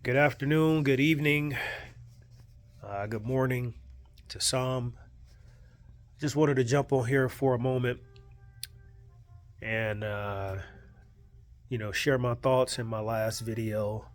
Good afternoon, good evening, good morning to some. Just wanted to jump on here for a moment and, share my thoughts in my last video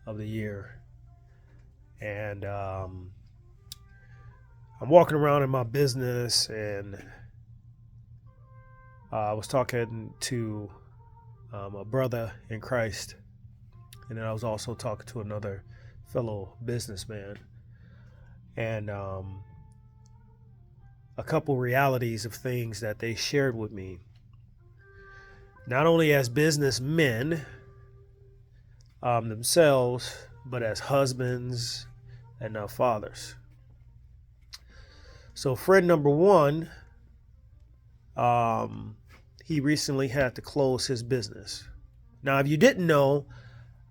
of the year. And I'm walking around in my business and I was talking to a brother in Christ. And then I was also talking to another fellow businessman. And a couple realities of things that they shared with me, not only as businessmen themselves, but as husbands and now fathers. So friend number one, he recently had to close his business. Now, if you didn't know,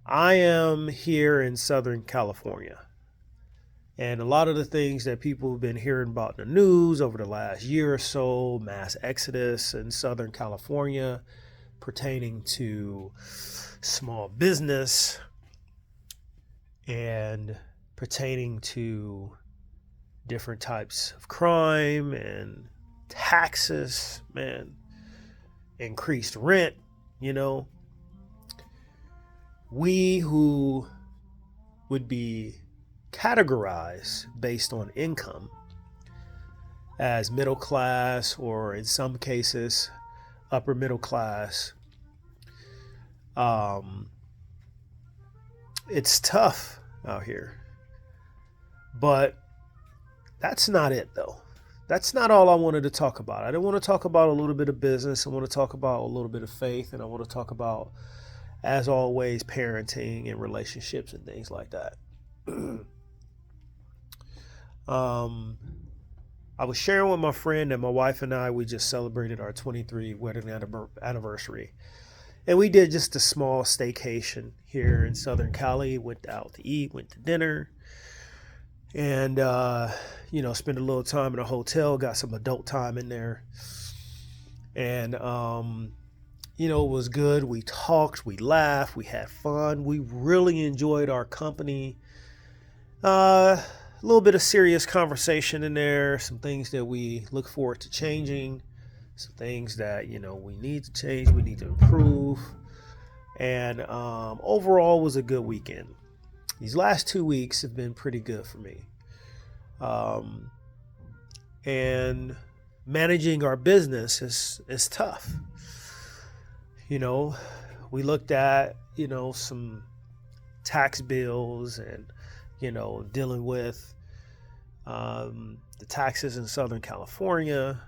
I am here in Southern California. And a lot of the things that people have been hearing about in the news over the last year or so, mass exodus in Southern California pertaining to small business and pertaining to different types of crime and taxes, increased rent, we who would be categorized based on income as middle class, or in some cases upper middle class, it's tough out here. But that's not it though. That's not all I wanted to talk about. I didn't want to talk about a little bit of business. I want to talk about a little bit of faith, and I want to talk about, as always, parenting and relationships and things like that. I was sharing with my friend that my wife and I, we just celebrated our 23 wedding anniversary. And we did just a small staycation here in Southern Cali, went out to eat, went to dinner, and, spent a little time in a hotel, got some adult time in there. And, it was good. We talked, we laughed, we had fun. We really enjoyed our company. A little bit of serious conversation in there, some things that we look forward to changing, some things that, we need to change, we need to improve. And overall was a good weekend. These last 2 weeks have been pretty good for me. And managing our business is tough. We looked at, some tax bills and, dealing with the taxes in Southern California,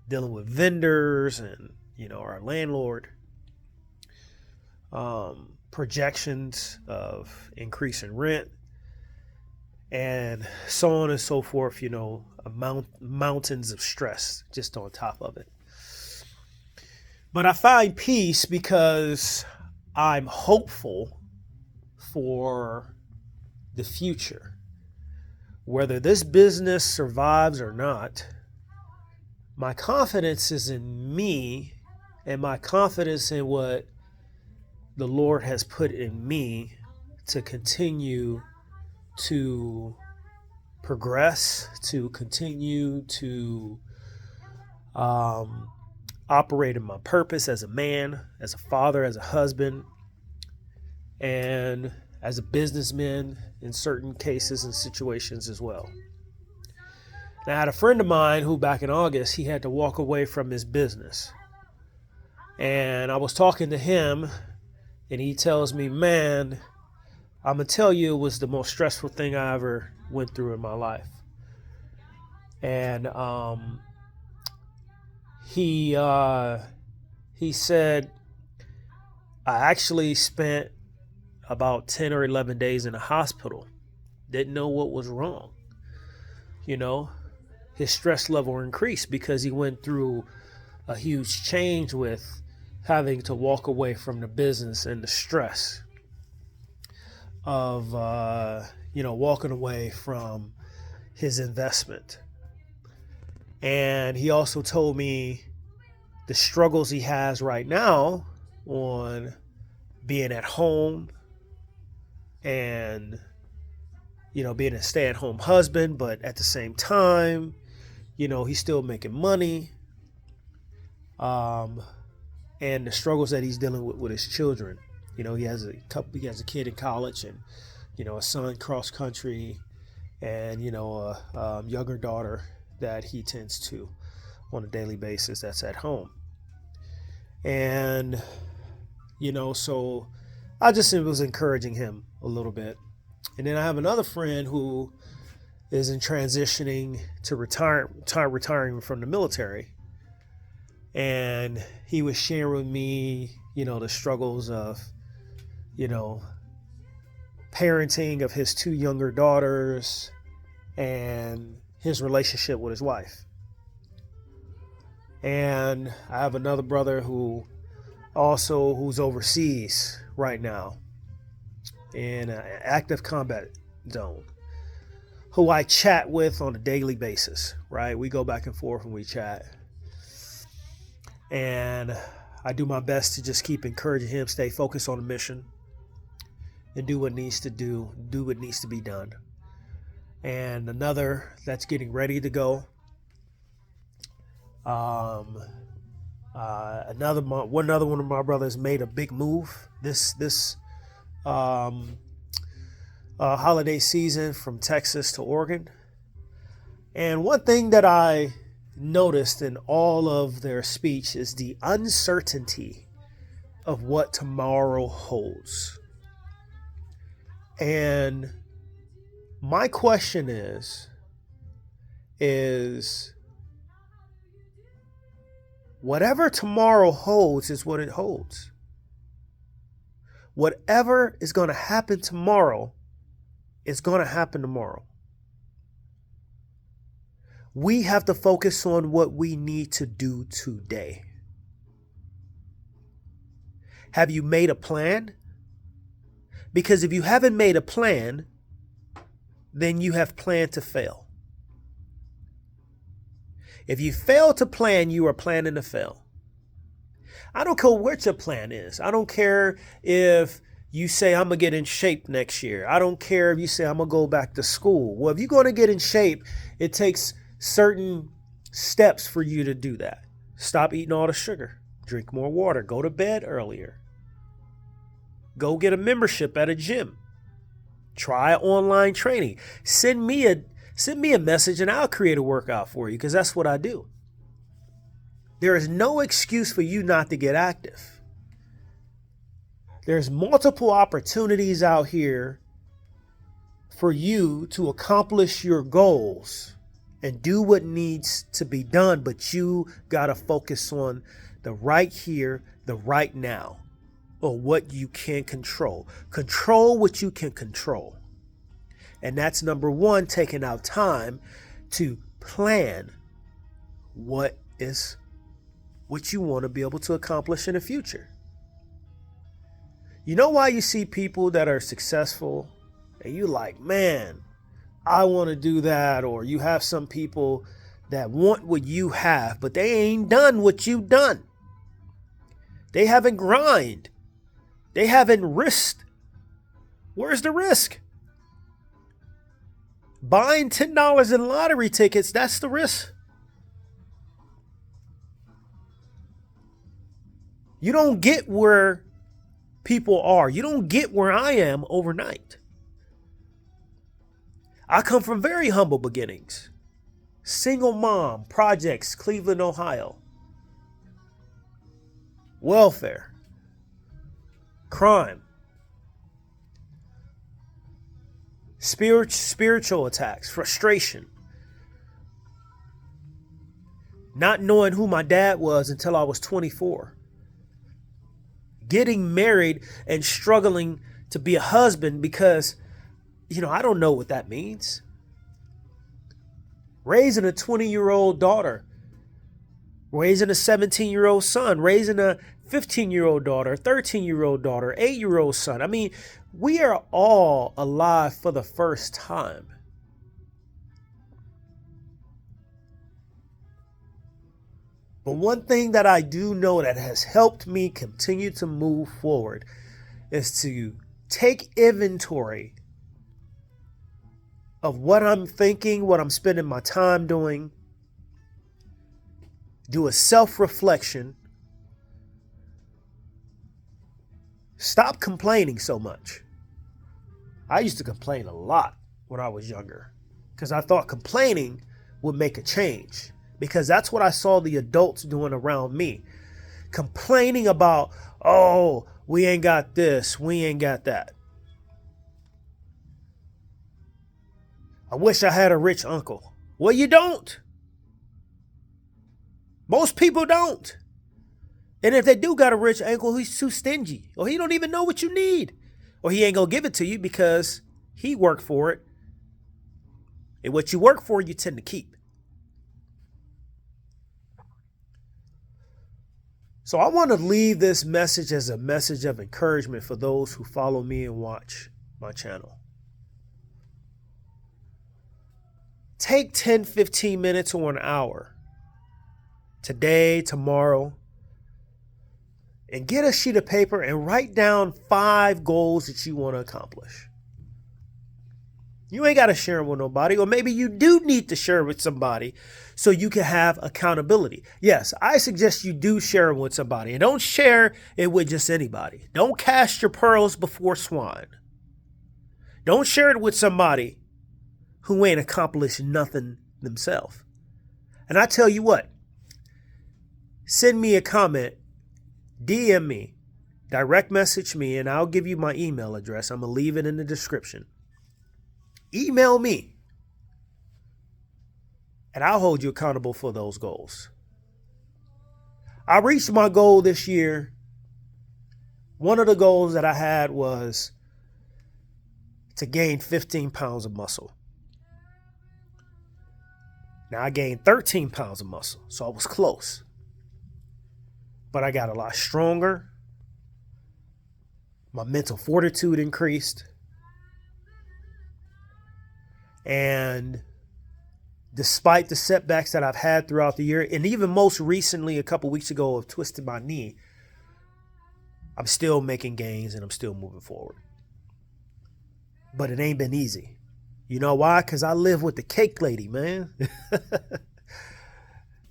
dealing with vendors and, our landlord, projections of increase in rent, and so on and so forth, mountains of stress just on top of it. But I find peace because I'm hopeful for the future. Whether this business survives or not, my confidence is in me and my confidence in what the Lord has put in me to continue to progress, to continue to operate in my purpose as a man, as a father, as a husband, and as a businessman in certain cases and situations as well. Now, I had a friend of mine who back in August, he had to walk away from his business. And I was talking to him and he tells me, man, I'm going to tell you, it was the most stressful thing I ever went through in my life. And he said, I actually spent about 10 or 11 days in a hospital. Didn't know what was wrong. His stress level increased because he went through a huge change with having to walk away from the business and the stress of, walking away from his investment. And he also told me the struggles he has right now on being at home and, being a stay-at-home husband, but at the same time, he's still making money. And the struggles that he's dealing with his children. He has a kid in college and, a son cross country and, a younger daughter that he tends to on a daily basis that's at home. And, so I just was encouraging him a little bit. And then I have another friend who is in transitioning to retiring from the military. And he was sharing with me, the struggles of, parenting of his two younger daughters and his relationship with his wife. And I have another brother who's overseas right now in an active combat zone, who I chat with on a daily basis, right? We go back and forth and we chat. And I do my best to just keep encouraging him, stay focused on the mission and do what needs to be done. And another that's getting ready to go. Another one of my brothers made a big move this holiday season from Texas to Oregon. And one thing that I noticed in all of their speech is the uncertainty of what tomorrow holds. And my question is whatever tomorrow holds is what it holds. Whatever is going to happen tomorrow is going to happen tomorrow. We have to focus on what we need to do today. Have you made a plan? Because if you haven't made a plan, then you have planned to fail. If you fail to plan, you are planning to fail. I don't care what your plan is. I don't care if you say, I'm going to get in shape next year. I don't care if you say, I'm going to go back to school. Well, if you're going to get in shape, it takes certain steps for you to do that. Stop eating all the sugar. Drink more water. Go to bed earlier. Go get a membership at a gym. Try online training. Send me a message and I'll create a workout for you, because that's what I do. There is no excuse for you not to get active. There's multiple opportunities out here for you to accomplish your goals and do what needs to be done, but you got to focus on the right here, the right now, or what you can control. Control what you can control. And that's number one, taking out time to plan what you want to be able to accomplish in the future. You know why you see people that are successful and you like, man, I want to do that? Or you have some people that want what you have, but they ain't done what you've done. They haven't grind. They haven't risked. Where's the risk? Buying $10 in lottery tickets, that's the risk. You don't get where people are. You don't get where I am overnight. I come from very humble beginnings. Single mom, projects, Cleveland, Ohio. Welfare. Crime. Spiritual attacks, frustration. Not knowing who my dad was until I was 24. Getting married and struggling to be a husband because, I don't know what that means. Raising a 20-year-old daughter. Raising a 17-year-old son. Raising a 15-year-old daughter, 13-year-old daughter, 8-year-old son. I mean, we are all alive for the first time. But one thing that I do know that has helped me continue to move forward is to take inventory of what I'm thinking, what I'm spending my time doing, do a self-reflection, stop complaining so much. I used to complain a lot when I was younger because I thought complaining would make a change, because that's what I saw the adults doing around me. Complaining about, oh, we ain't got this, we ain't got that. I wish I had a rich uncle. Well, you don't. Most people don't. And if they do got a rich uncle, he's too stingy, or he don't even know what you need, or he ain't gonna give it to you because he worked for it. And what you work for, you tend to keep. So I want to leave this message as a message of encouragement for those who follow me and watch my channel. Take 10, 15 minutes or an hour today, tomorrow, and get a sheet of paper and write down 5 goals that you want to accomplish. You ain't got to share them with nobody, or maybe you do need to share with somebody so you can have accountability. Yes, I suggest you do share them with somebody, and don't share it with just anybody. Don't cast your pearls before swine. Don't share it with somebody who ain't accomplished nothing themselves. And I tell you what, send me a comment, DM me, direct message me, and I'll give you my email address. I'm going to leave it in the description. Email me, and I'll hold you accountable for those goals. I reached my goal this year. One of the goals that I had was to gain 15 pounds of muscle. Now I gained 13 pounds of muscle, so I was close. But I got a lot stronger. My mental fortitude increased. And despite the setbacks that I've had throughout the year, and even most recently, a couple weeks ago, of twisted my knee, I'm still making gains and I'm still moving forward. But it ain't been easy. You know why? Because I live with the cake lady, man.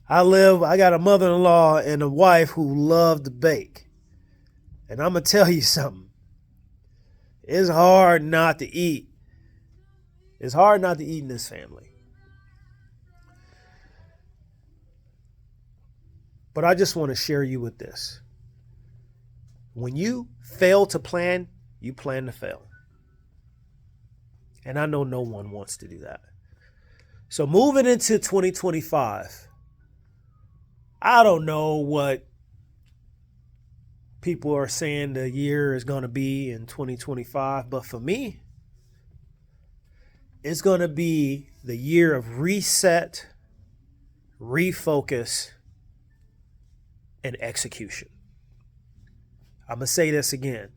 I got a mother-in-law and a wife who love to bake. And I'm going to tell you something. It's hard not to eat. It's hard not to eat in this family. But I just want to share you with this. When you fail to plan, you plan to fail. And I know no one wants to do that. So moving into 2025, I don't know what people are saying the year is going to be in 2025, but for me, it's going to be the year of reset, refocus, and execution. I'm going to say this again.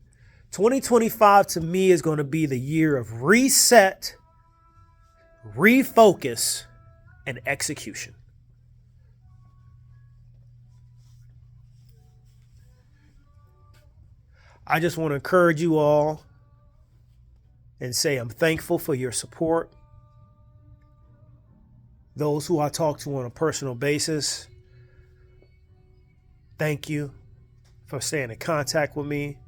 2025 to me is going to be the year of reset, refocus, and execution. I just want to encourage you all and say I'm thankful for your support. Those who I talk to on a personal basis, thank you for staying in contact with me.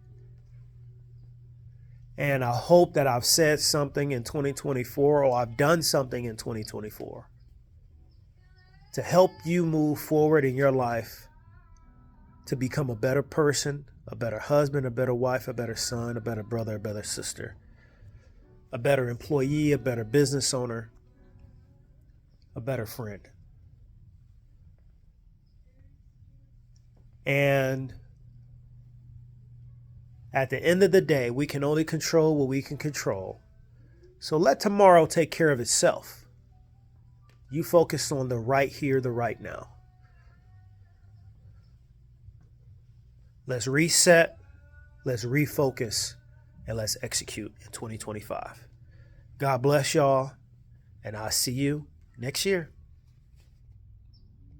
And I hope that I've said something in 2024, or I've done something in 2024 to help you move forward in your life to become a better person, a better husband, a better wife, a better son, a better brother, a better sister, a better employee, a better business owner, a better friend. And at the end of the day, we can only control what we can control. So let tomorrow take care of itself. You focus on the right here, the right now. Let's reset, let's refocus, and let's execute in 2025. God bless y'all, and I'll see you next year.